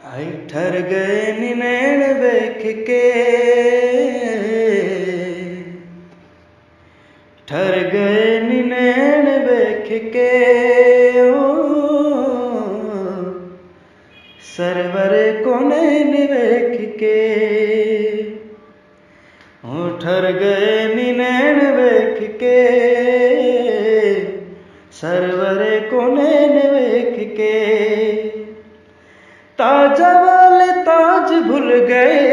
आई ठर गए नी नैन वेख के, ठर गए नी नैन वेख के, ओ सरवर को नैन वेख के, ओ ठर गए नी नैन वेख के, सरवर को नैन वेख के। ताजा वाले ताज भुल गए,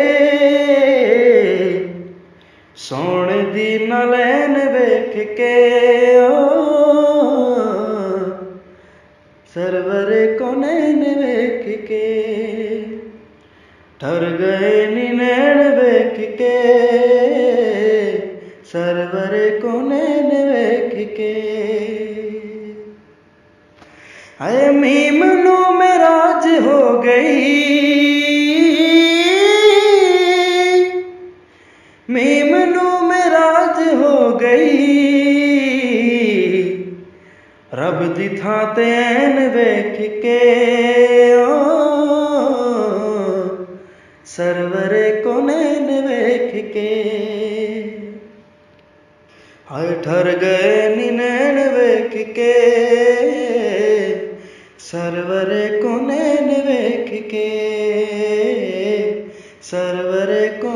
सोने दी नलैन वेख के, ओ सरवर को नैन वेख के। ठर गए नी नैन वेख के, सरवर को नैन वेख के। अरे मीमनू में राज हो गई, मीमनू में राज हो गई, रब दी थां ते ऐन वेख के, ओ सरवर को नैन वेख के। हाय ठर गए नी नैन वेख के, सरवर को नैन वेख के, सरवर को